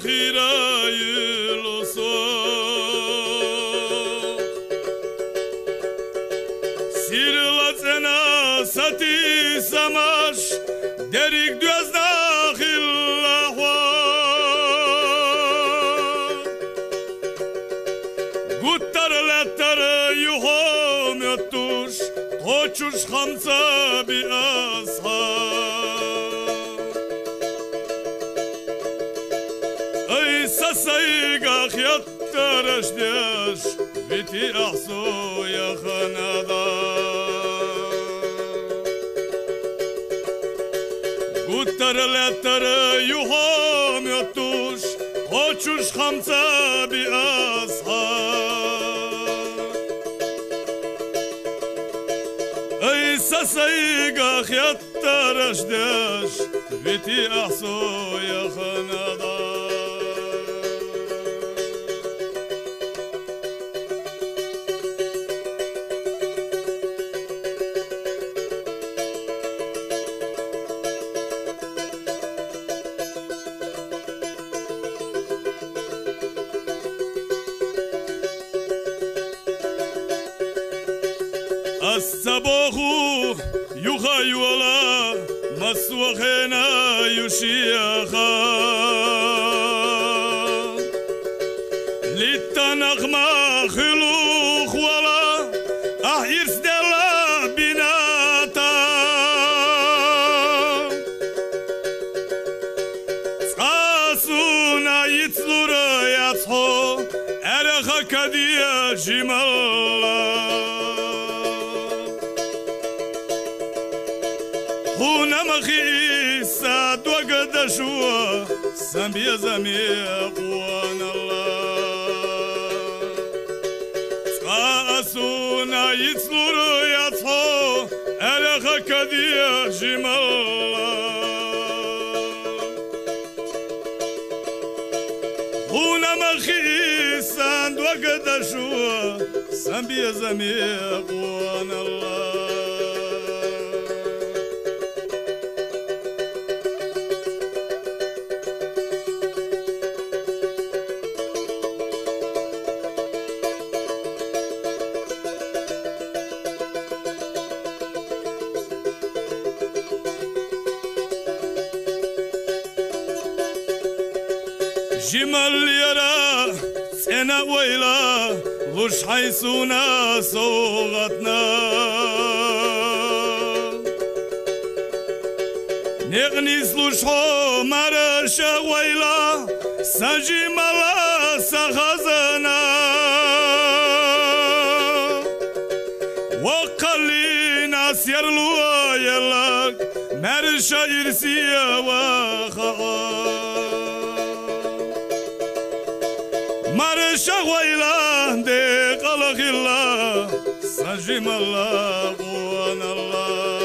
خيرا يلوسو سيرلاتنا ساتي سماش دريك دوزنا خلاحوا قطر لتر يهوم يطوش قوچوش خمسة بأصحاب أي سسيقا خيطرش ديش بيتي أحسو يا خنادا قطر لتر يهوم يطوش قوچوش خمسة بأصحاب أي سسيقا خيطرش ديش بيتي أحسو يا خنادا الصباحو يخيولا مسوخنا يشيخا للتنغما خلوخ ولا أحيرس دلا بناتا ساسونا يتلور يتصحو أرخا كديا جمالا هنا مخي ساد وقد شوا سامبيا زميق وانا الله سقاسونا يتسلور يتصحو ألخا كديا جمالا هنا مخي ساد وقد شوا سامبيا زميق وانا الله جمال يرى سنة ويلا وش حيسونا صوغتنا نغني سلوشو مرشا ويلا سجي ملا سخزنا وقلينا سيرلو يلاك مرشا يرسيا وخا مرشا ويلا دي قلق الله سجم الله وانا الله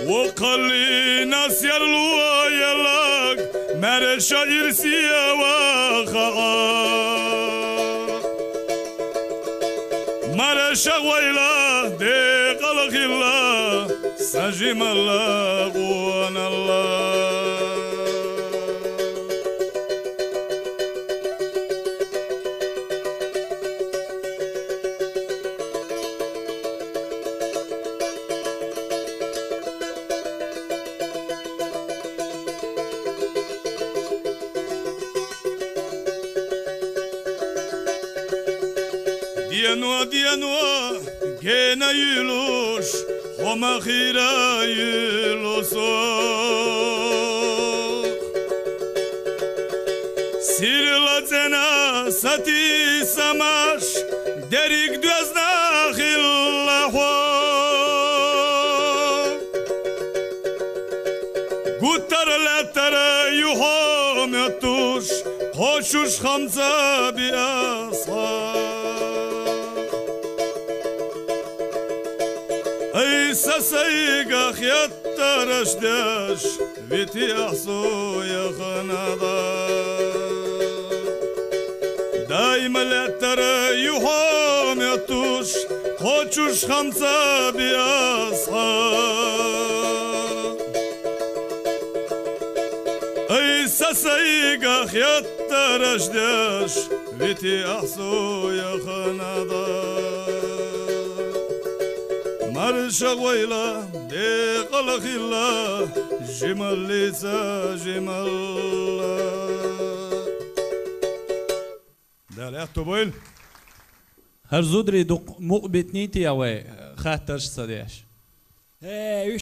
وقلينا سيرلو يلاك مرشا يرسيا وخا مرشا ويلا دي قلق الله سجم الله وانا الله ديانوا جينا يلوش وما خيرا يلوسو سيرلاتنا ساتي سماش دريك دوزنا خلاحوا قطر لتر يهوم يطوش قوچوش خمسة بأصحاب أي سسيقا خيطرش داش بيتي أحسو يا خنادا دايما لتر يهوم يطوش قوچوش خمسة بأصحاب أي سسيقا خيات رشداش فيتي أحسو يا خنادا مرشا ويلا ديق الخلا جمال ليسا جمال ده لا تبويل هر زودري دق مقبتنيتي أوي خاطرش صديش